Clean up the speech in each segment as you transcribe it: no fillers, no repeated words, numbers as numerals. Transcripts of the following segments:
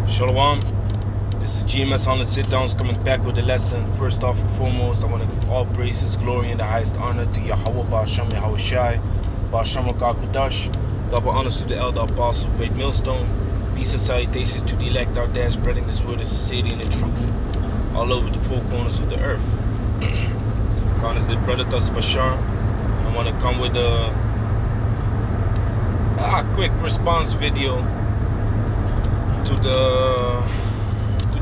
Shalom, this is GMS on the sit downs coming back with a lesson. First off and foremost, I want to give all praises, glory, and the highest honor to Yahweh Ba'asham Yahweh Shai, Ba'asham Kudash. Double honors to the elder apostles of Great Millstone. Peace and salutations to the elect out there spreading this word of sincerity and the truth all over the four corners of the earth. Connors the brother Taz Bashar. And I want to come with a quick response video to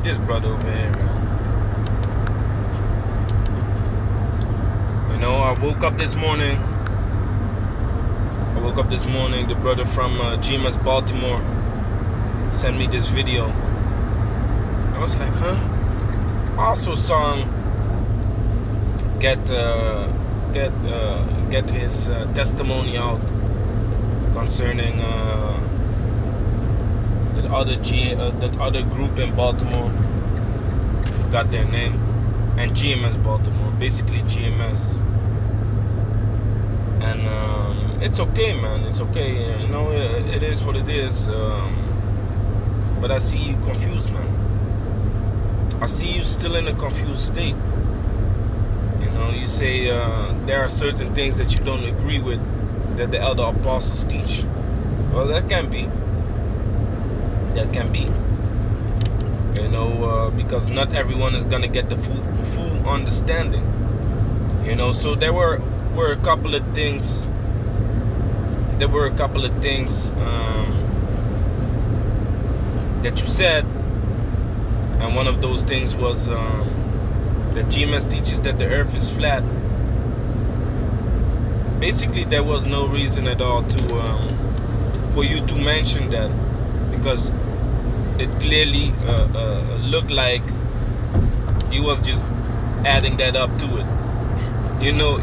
this brother over here, man. You know, I woke up this morning. The brother from GMS Baltimore sent me this video. I was like, huh? I also saw him get his testimony out concerning that other group in Baltimore. I forgot their name. And GMS Baltimore, basically GMS. And it's okay, man. It's okay. You know, it is what it is. But I see you confused, man. I see you still in a confused state. You know, you say there are certain things that you don't agree with that the elder apostles teach. Well, that can be. You know, because not everyone is gonna get the full understanding. You know, so there were a couple of things. That you said, and one of those things was that GMS teaches that the earth is flat. Basically, there was no reason at all for you to mention that, because it clearly looked like you was just adding that up to it. You know,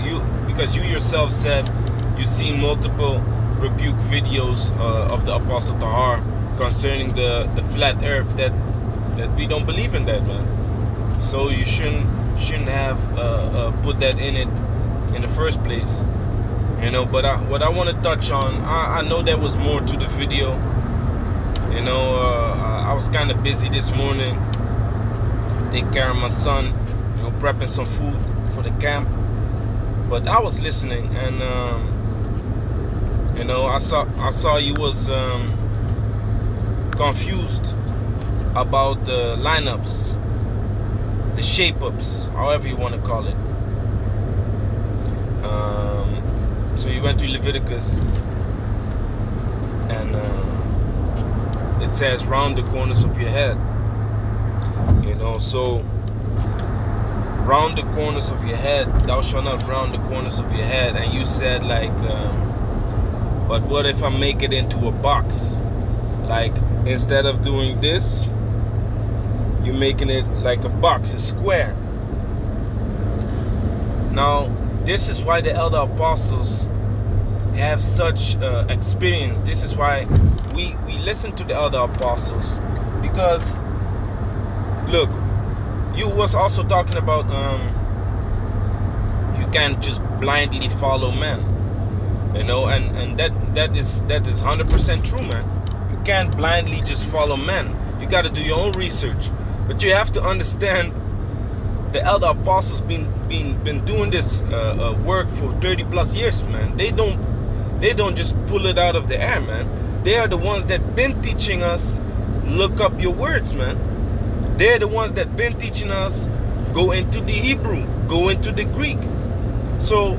because you yourself said you seen multiple rebuke videos of the Apostle Tahar concerning the flat earth, that we don't believe in that, man. So you shouldn't have put that in it in the first place. You know, but what I want to touch on, I know there was more to the video. You know, I was kind of busy this morning, take care of my son, you know, prepping some food for the camp. But I was listening, and you know, I saw you was confused about the lineups, the shape-ups, however you want to call it. So you went to Leviticus, and it says round the corners of your head. You know, so round the corners of your head, thou shalt not round the corners of your head. And you said, like, but what if I make it into a box? Like, instead of doing this, you're making it like a box, a square. Now, this is why the elder apostles have such experience. This is why we listen to the elder apostles, because look, you was also talking about you can't just blindly follow men, you know, and that is 100% true, man. You can't blindly just follow men. You got to do your own research. But you have to understand, the elder apostles been doing this work for 30 plus years, man. They don't just pull it out of the air, man. They are the ones that been teaching us, look up your words, man. They're the ones that been teaching us, go into the Hebrew, go into the Greek. So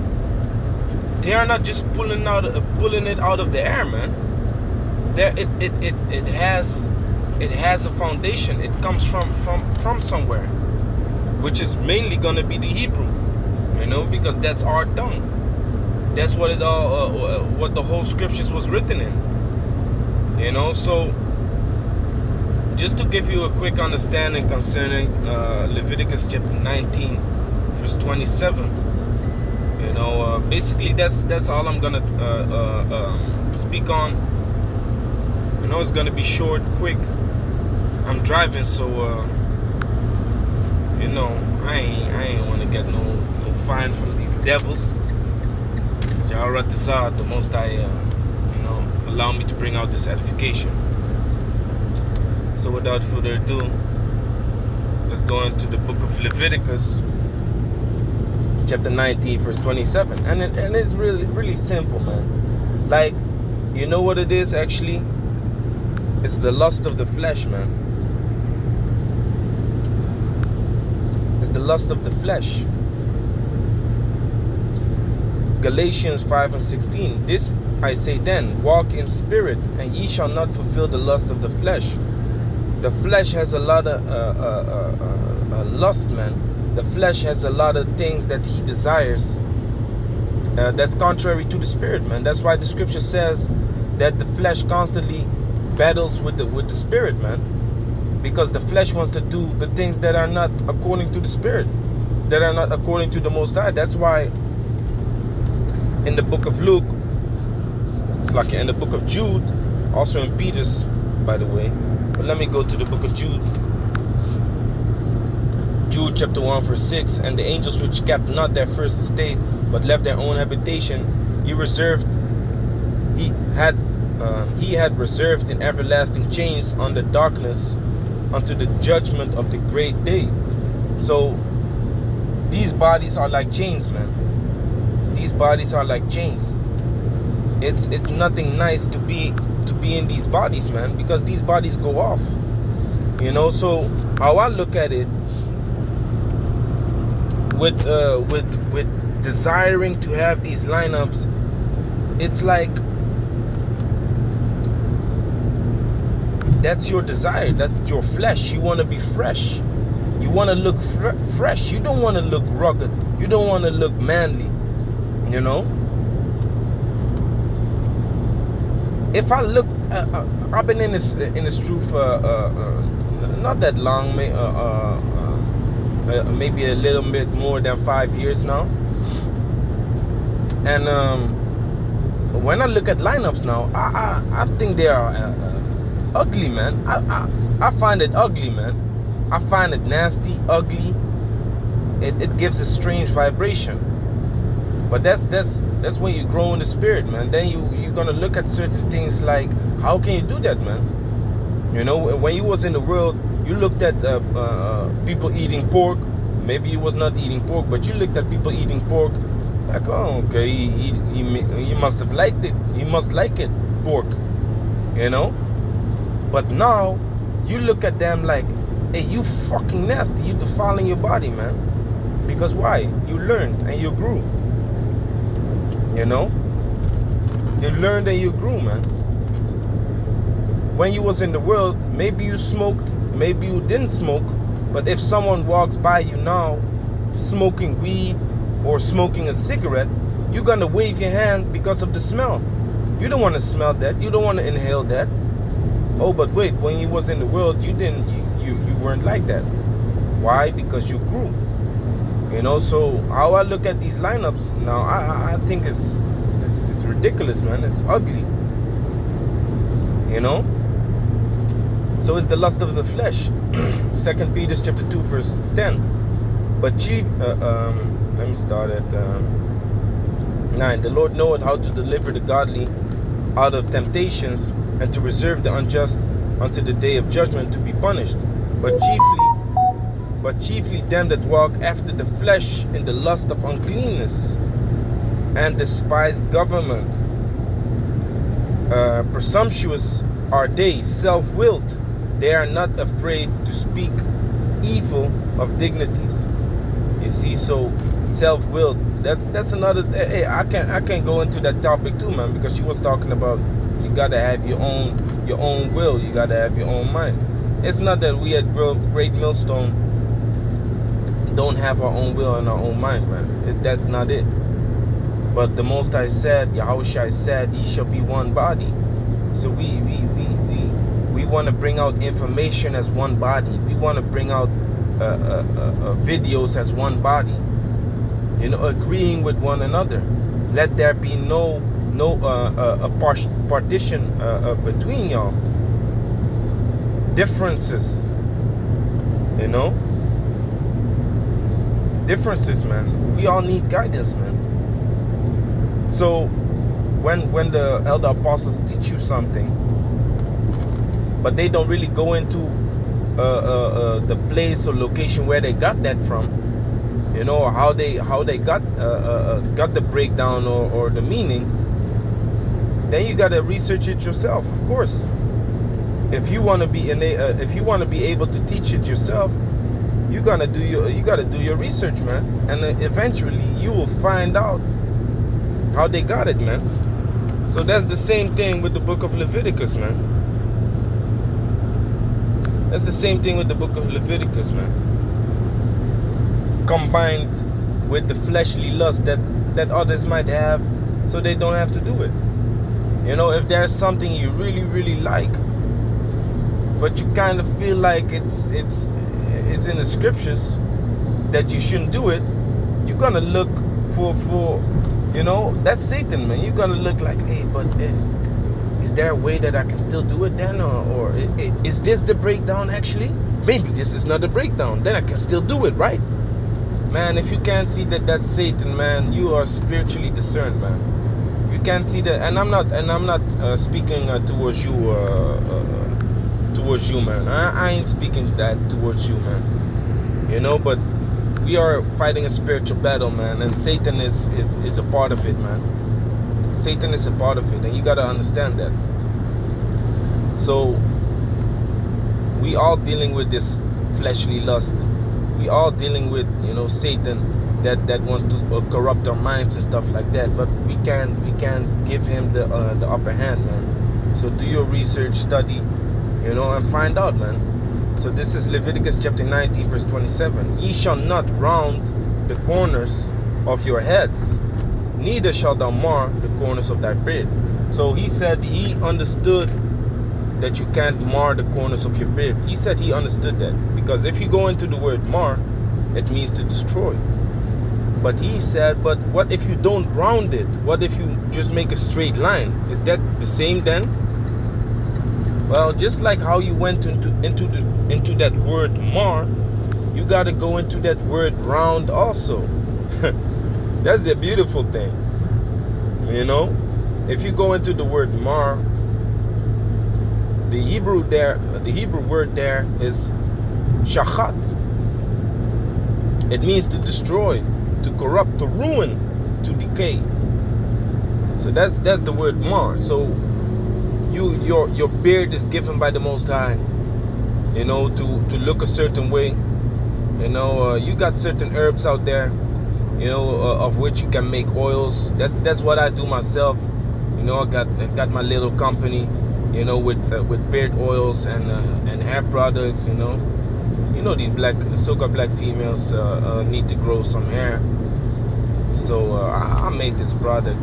they are not just pulling it out of the air, man. It has a foundation. It comes from somewhere, which is mainly gonna be the Hebrew, you know, because that's our tongue. That's what what the whole scriptures was written in, you know. So just to give you a quick understanding concerning Leviticus chapter 19, verse 27, you know, basically that's all I'm gonna speak on. You know, it's gonna be short, quick. I'm driving, so you know, I ain't want to get no fine from these devils. The Most High, you know, allow me to bring out this edification. So without further ado, let's go into the book of Leviticus, chapter 19, verse 27. And it's really simple, man. Like, you know what it is actually? It's the lust of the flesh, man. It's the lust of the flesh. Galatians 5 and 16. This I say then, walk in spirit, and ye shall not fulfill the lust of the flesh. The flesh has a lot of lust, man. The flesh has a lot of things that he desires. That's contrary to the spirit, man. That's why the scripture says that the flesh constantly battles with the spirit, man. Because the flesh wants to do the things that are not according to the spirit, that are not according to the Most High. That's why in the book of Luke, it's like in the book of Jude, also in Peter's, by the way. But let me go to the book of Jude. Jude chapter 1 verse 6. And the angels which kept not their first estate, but left their own habitation, he had reserved in everlasting chains under darkness unto the judgment of the great day. So these bodies are like chains, man. These bodies are like chains. It's nothing nice to be in these bodies, man, because these bodies go off. You know, so how I look at it, with desiring to have these lineups, it's like that's your desire, that's your flesh. You want to be fresh. You want to look fresh. You don't want to look rugged. You don't want to look manly. You know, if I look, I've been in this truth not that long, maybe a little bit more than 5 years now. And when I look at lineups now, I think they are ugly, man. I find it ugly, man. I find it nasty, ugly. It gives a strange vibration. But that's when you grow in the spirit, man. Then you're gonna look at certain things like, how can you do that, man? You know, when you was in the world, you looked at people eating pork. Maybe you was not eating pork, but you looked at people eating pork like, oh, okay, he must have liked it. He must like it, pork. You know. But now you look at them like, hey, you fucking nasty. You defiling your body, man. Because why? You learned and you grew. You know, you learned and you grew, man. When you was in the world, maybe you smoked, maybe you didn't smoke, but if someone walks by you now smoking weed or smoking a cigarette, you're gonna wave your hand because of the smell. You don't want to smell that. You don't want to inhale that. Oh, but wait, when you was in the world, you weren't like that. Why? Because you grew. You know, so how I look at these lineups now, I think it's ridiculous, man. It's ugly. You know? So it's the lust of the flesh. 2 Peter chapter 2 verse 10. But chief, let me start at 9. The Lord knoweth how to deliver the godly out of temptations, and to reserve the unjust unto the day of judgment to be punished. But chiefly them that walk after the flesh in the lust of uncleanness, and despise government. Presumptuous are they, self-willed. They are not afraid to speak evil of dignities. You see, so self-willed. That's another. Hey, I can go into that topic too, man, because she was talking about you gotta have your own will. You gotta have your own mind. It's not that we at Great Millstone don't have our own will and our own mind, man. That's not it. But the Most High said, Yahushua said, ye shall be one body. So we want to bring out information as one body. We want to bring out videos as one body. You know, agreeing with one another. Let there be no partition between y'all. Differences. You know, differences, man. We all need guidance, man. So when the elder apostles teach you something, but they don't really go into the place or location where they got that from, you know, or how they got the breakdown or the meaning. Then you gotta research it yourself, of course. If you want to be able to teach it yourself, you gotta do your research, man, and eventually you will find out how they got it, man. So that's the same thing with the book of Leviticus, man. That's the same thing with the book of Leviticus, man. Combined with the fleshly lust that others might have, so they don't have to do it. You know, if there's something you really, really like, but you kind of feel like it's in the scriptures that you shouldn't do it, you're gonna look for you know, that's Satan, man. You're gonna look like, hey, but is there a way that I can still do it then, or is this the breakdown actually? Maybe this is not the breakdown, then I can still do it, right? Man, if you can't see that that's Satan, man, you are spiritually discerned, man. If you can't see that, and I'm not speaking towards you, man. I ain't speaking that towards you, man. You know, but we are fighting a spiritual battle, man, and Satan is a part of it, man. Satan is a part of it, and you gotta understand that. So we all dealing with this fleshly lust. We all dealing with, you know, Satan that wants to corrupt our minds and stuff like that. But we can't give him the upper hand, man. So do your research, study, you know, and find out, man. So this is Leviticus chapter 19, verse 27. Ye shall not round the corners of your heads, neither shalt thou mar the corners of thy beard. So he said he understood that you can't mar the corners of your beard. He said he understood that, because if you go into the word mar, it means to destroy. But he said, but what if you don't round it? What if you just make a straight line? Is that the same then? Well, just like how you went into that word mar, you got to go into that word round also. That's the beautiful thing. You know, if you go into the word mar, the Hebrew word there is shachat. It means to destroy, to corrupt, to ruin, to decay. So that's the word mar. So your beard is given by the Most High, you know, to look a certain way. You know, you got certain herbs out there, you know, of which you can make oils. That's what I do myself. You know, I got my little company, you know, with beard oils and hair products. You know these soca black females need to grow some hair, so I made this product.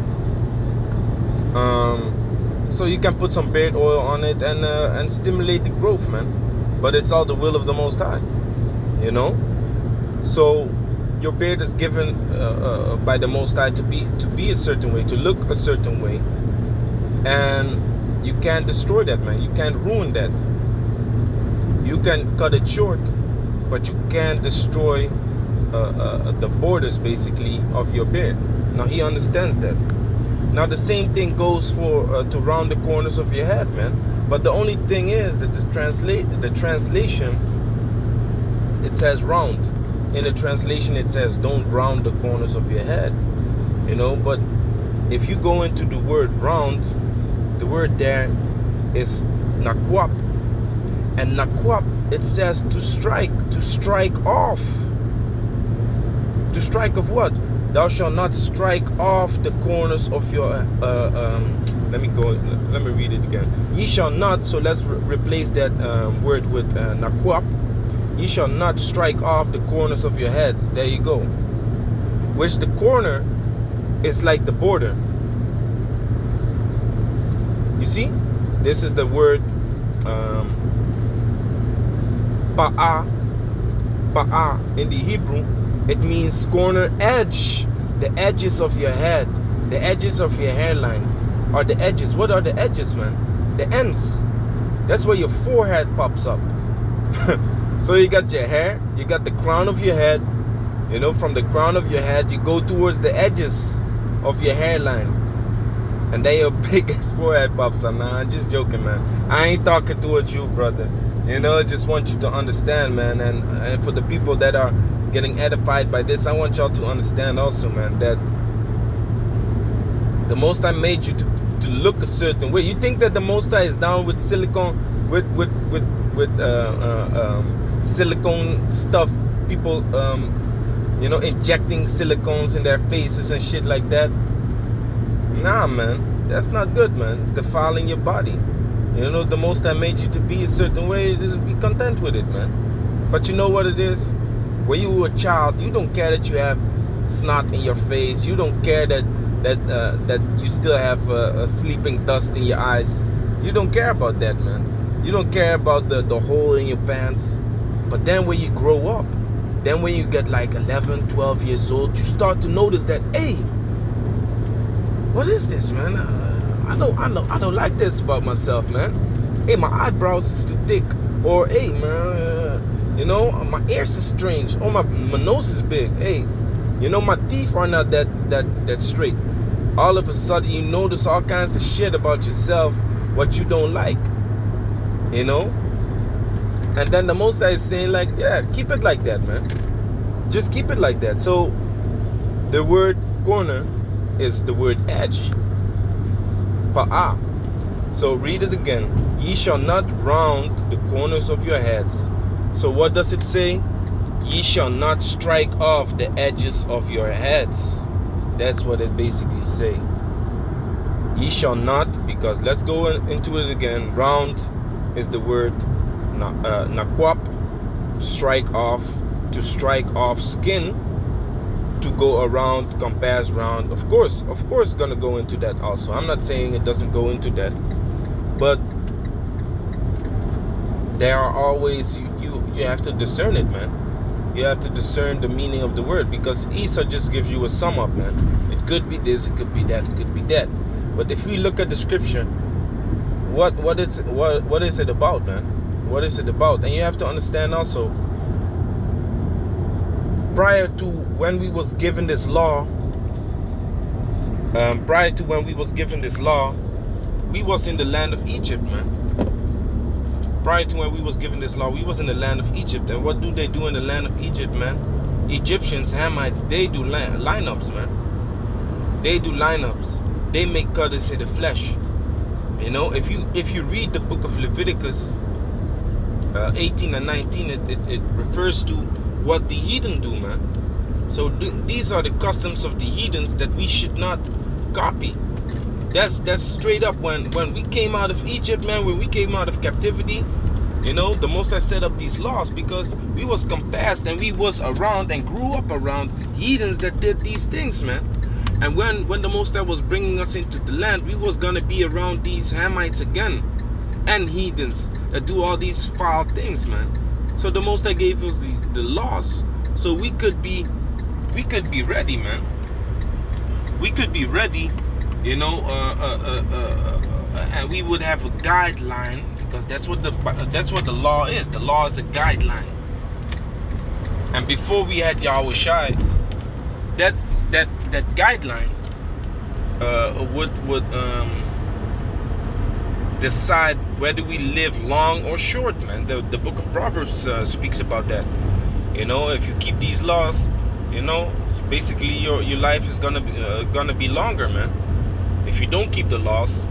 So you can put some beard oil on it and stimulate the growth, man. But it's all the will of the Most High, you know. So your beard is given by the Most High to be a certain way, to look a certain way, and you can't destroy that, man. You can't ruin that. You can cut it short, but you can't destroy the borders, basically, of your beard. Now he understands that. Now the same thing goes for to round the corners of your head, man. But the only thing is that the translation, it says round. In the translation it says don't round the corners of your head, you know. But if you go into the word round, the word there is nakwap, and nakwap, it says to strike off. To strike of what? Thou shalt not strike off the corners of your let me read it again. Ye shall not, so let's replace that word with nakwap. Ye shall not strike off the corners of your heads. There you go. Which the corner is like the border. You see? This is the word ba'a in the Hebrew. It means corner edge, the edges of your head, the edges of your hairline, or the edges. What are the edges, man? The ends. That's where your forehead pops up. So you got your hair, you got the crown of your head, you know, from the crown of your head, you go towards the edges of your hairline. And then your big ass forehead pops up. Nah, I'm just joking, man. I ain't talking towards you, brother. You know, I just want you to understand, man. And for the people that are getting edified by this, I want y'all to understand also, man, that the Most High made you to look a certain way. You think that the Most High is down with silicone, with silicone stuff, people, you know, injecting silicones in their faces and shit like that? Nah, man, that's not good, man. Defiling your body. You know, the Most High made you to be a certain way. Just be content with it, man. But you know what it is? When you were a child, you don't care that you have snot in your face. You don't care that you still have a sleeping dust in your eyes. You don't care about that, man. You don't care about the hole in your pants. But then when you grow up, then when you get like 11, 12 years old, you start to notice that, hey, what is this, man? I don't like this about myself, man. Hey, my eyebrows is too thick. Or, hey, man, you know, my ears is strange. Oh, my nose is big. Hey, you know, my teeth are not that straight. All of a sudden, you notice all kinds of shit about yourself, what you don't like. You know? And then the Most High is saying, like, yeah, keep it like that, man. Just keep it like that. So, the word corner is the word edge. Pa'ah. So read it again. Ye shall not round the corners of your heads. So what does it say? Ye shall not strike off the edges of your heads. That's what it basically say. Ye shall not, because let's go into it again. Round is the word nakwap, to strike off skin, to go around, compass round. Of course gonna go into that also. I'm not saying it doesn't go into that, but there are always, you have to discern it, man. You have to discern the meaning of the word, because Esau just gives you a sum up, man. It could be this, it could be that, it could be that. But if we look at the scripture, what is it about, man? What is it about? And you have to understand also, prior to when we was given this law, we was in the land of Egypt, man. Prior to when we was given this law, we was in the land of Egypt. And what do they do in the land of Egypt, man? Egyptians, Hamites, they do lineups, man. They do lineups. They make cutters in the flesh. You know, if you read the book of Leviticus 18 and 19, it refers to what the heathen do, man. So these are the customs of the heathens that we should not copy. That's straight up. When we came out of Egypt, man, when we came out of captivity, you know, the Most High set up these laws because we was compassed and we was around and grew up around heathens that did these things, man. And when the Most High was bringing us into the land, we was gonna be around these Hamites again and heathens that do all these foul things, man. So the Most High gave us the laws so we could be ready, man. We could be ready, you know, and we would have a guideline, because that's what the law is. The law is a guideline. And before we had Yahweh Shai, that guideline would decide whether we live long or short, man. The book of Proverbs speaks about that. You know, if you keep these laws, you know, basically your life is gonna be longer, man. If you don't keep the laws,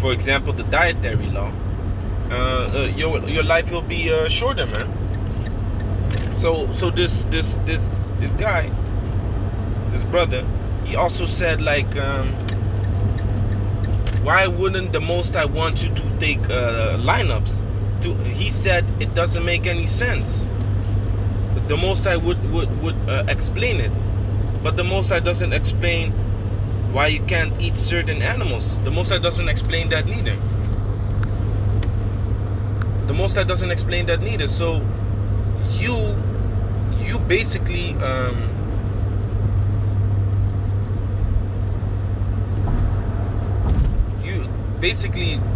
for example, the dietary law, your life will be shorter, man. So this guy, this brother, he also said, like, why wouldn't the Most High want you to take lineups? He said it doesn't make any sense. The Most High would explain it, but the Most High doesn't explain why you can't eat certain animals. The Most High doesn't explain that neither. The Most High doesn't explain that neither. So you basically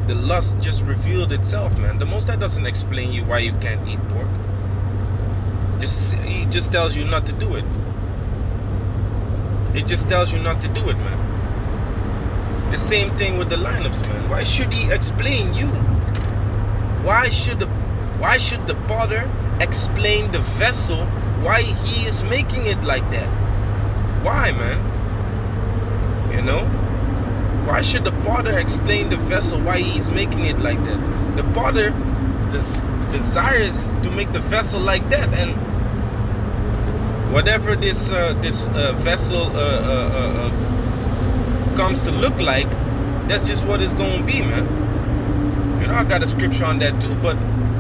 the lust just revealed itself, man. The Most High doesn't explain you why you can't eat pork. He just tells you not to do it. It just tells you not to do it, man. The same thing with the lineups, man. Why should he explain you? Why should the potter explain the vessel why he is making it like that? Why, man? You know? Why should the potter explain the vessel why he's making it like that? The potter desires to make the vessel like that, and whatever this vessel comes to look like, that's just what it's going to be, man. You know, I got a scripture on that too, but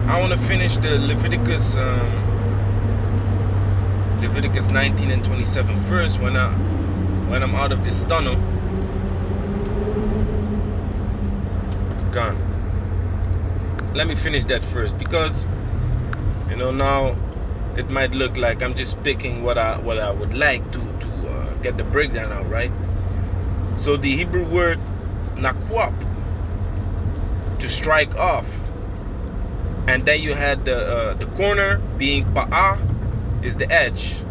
I want to finish the Leviticus 19 and 27 first when I'm out of this tunnel. Gone. Let me finish that first, because you know, now it might look like I'm just picking what I would like to get the breakdown out, right? So the Hebrew word nakwap, to strike off, and then you had the corner being pa'ah, is the edge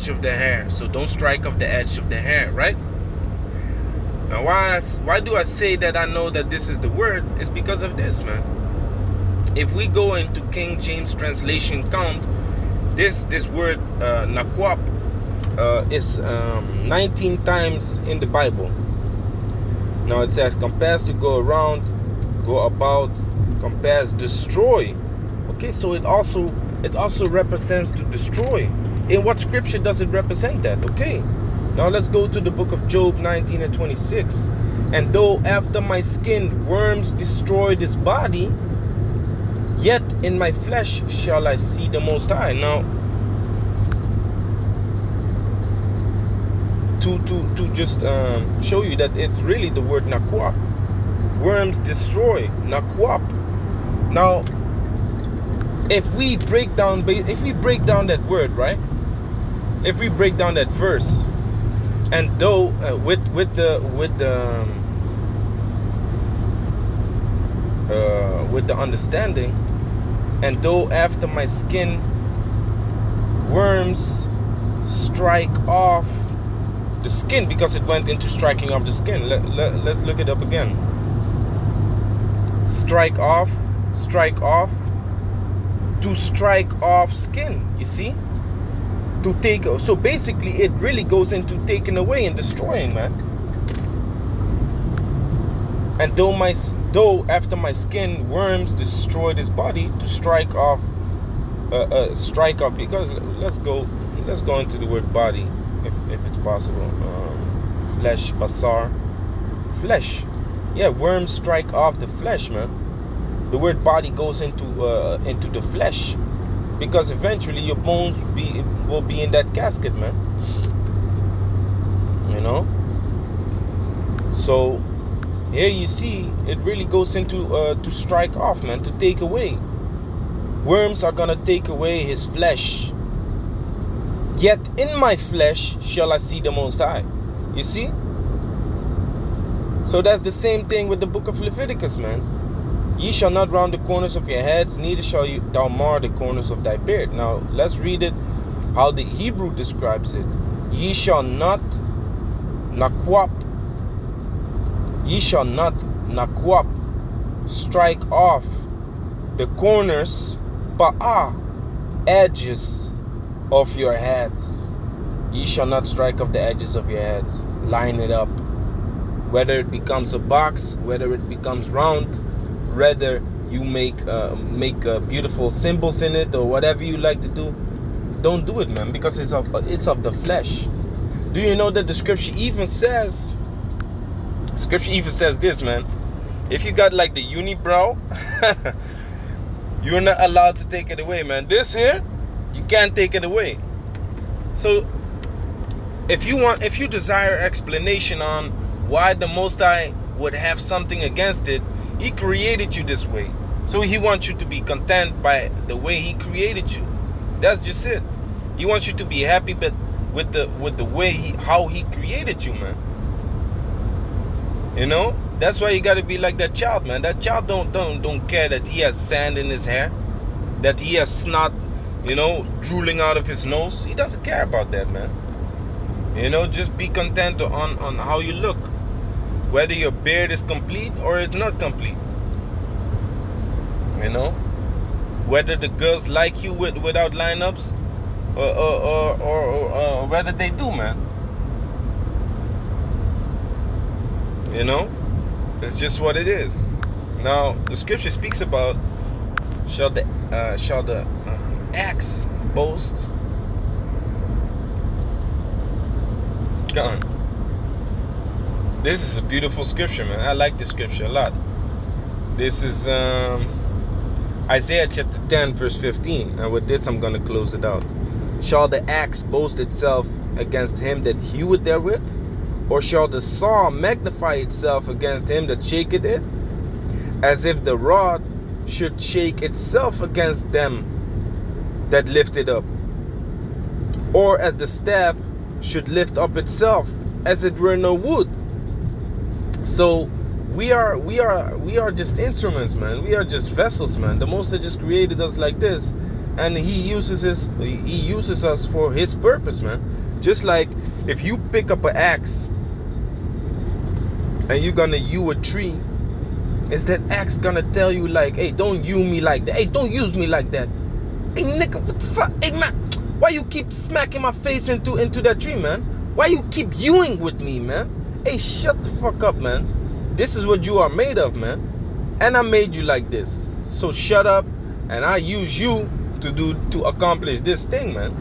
of the hair. So don't strike off the edge of the hair, right? Now why do I say that I know that this is the word? It's because of this, man. If we go into King James translation count, this word nakwap is 19 times in the Bible. Now it says compass, to go around, go about, compass, destroy. Okay, so it also represents to destroy. In what scripture does it represent that? Okay, now let's go to the book of Job 19 and 26. And though after my skin worms destroyed his body, yet in my flesh shall I see the Most High. Now, to just show you that it's really the word nakwap. Worms destroy, nakwap. Now, if we break down that word, right? If we break down that verse, and though with the understanding, and though after my skin worms strike off the skin, because it went into striking off the skin. Let's look it up again. Strike off, to strike off skin, you see? To take, so basically it really goes into taking away and destroying, man. And though after my skin worms destroyed his body, to strike off, because let's go into the word body, if it's possible. Flesh, basar, flesh. Yeah, worms strike off the flesh, man. The word body goes into the flesh, because eventually your bones will be in that casket, man. You know. So here you see it really goes into to strike off, man, to take away. Worms are gonna take away his flesh. Yet in my flesh shall I see the Most High. You see? So that's the same thing with the book of Leviticus, man. Ye shall not round the corners of your heads, neither shall thou mar the corners of thy beard. Now let's read it how the Hebrew describes it. Ye shall not nakwap. Ye shall not nakwap, strike off the corners, pa'ah, edges of your heads. Ye shall not strike off the edges of your heads. Line it up. Whether it becomes a box, whether it becomes round, whether you make beautiful symbols in it, or whatever you like to do, don't do it, man, because it's of the flesh. Do you know that the scripture even says this, man? If you got like the unibrow, you're not allowed to take it away, man. This here, you can't take it away. So if you desire explanation on why the Most High would have something against it, He created you this way. So He wants you to be content by the way He created you. That's just it. He wants you to be happy, but with the way how He created you, man. You know, that's why you got to be like that child, man. That child don't care that he has sand in his hair, that he has snot, you know, drooling out of his nose. He doesn't care about that, man. You know, just be content on how you look. whether your beard is complete or it's not complete. You know, whether the girls like you without lineups, or whether they do, man. You know, it's just what it is. Now the scripture speaks about shall the axe boast. Gone. This is a beautiful scripture, man. I like this scripture a lot. This is Isaiah chapter 10 verse 15, and with this I'm going to close it out. Shall the axe boast itself against him that heweth therewith? Or shall the saw magnify itself against him that shaketh it? As if the rod should shake itself against them that lift it up, or as the staff should lift up itself, as it were no wood. So we are just instruments, man. We are just vessels, man. The Most High just created us like this, and He uses us for His purpose, man. Just like if you pick up an axe and you're gonna hew a tree, is that axe gonna tell you like, hey, don't hew me like that? Hey, don't use me like that. Hey, nigga, what the fuck? Hey, man, why you keep smacking my face into that tree, man? Why you keep hewing with me, man? Hey, shut the fuck up, man. This is what you are made of, man. And I made you like this. So shut up, and I use you to accomplish this thing, man.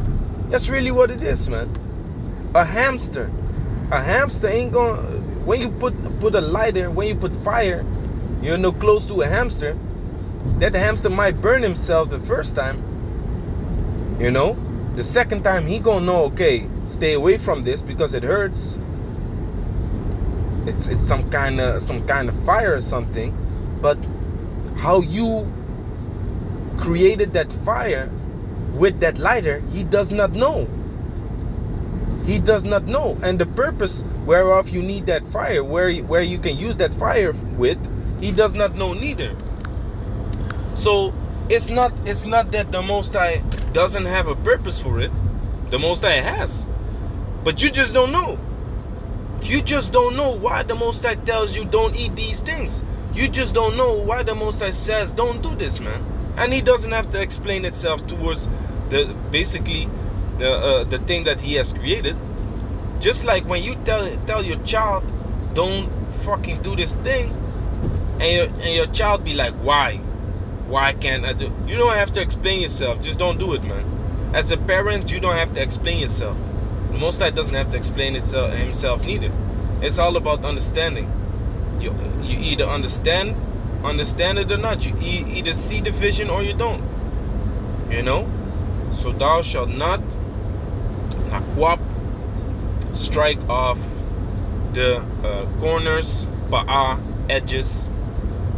That's really what it is, man. A hamster ain't gonna, when you put a lighter, when you put fire, you know, close to a hamster, that hamster might burn himself the first time. You know, the second time he gonna know, okay, stay away from this because it hurts. It's some kind of fire or something. But how you created that fire with that lighter, he does not know. He does not know. And the purpose whereof you need that fire, where you can use that fire with, he does not know neither. So it's not that the Most High doesn't have a purpose for it. The Most High has, but you just don't know. You just don't know why the Most High tells you don't eat these things. You just don't know why the Most High says don't do this, man. And He doesn't have to explain itself towards the thing that He has created. Just like when you tell your child don't fucking do this thing, and your child be like, why can't I do? You don't have to explain yourself. Just don't do it, man. As a parent, you don't have to explain yourself. The Most High doesn't have to explain himself neither. It's all about understanding. You either understand it or not. You either see the vision or you don't. You know. So thou shalt not nakwap, strike off the corners, edges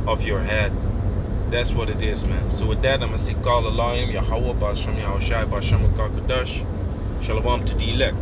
of your head. That's what it is, man. So with that, I'm going to say, Call Allahim, Yahweh, Ba'ashem, Yahushai, Ba'ashem, Kakadash. Shalom to the elect.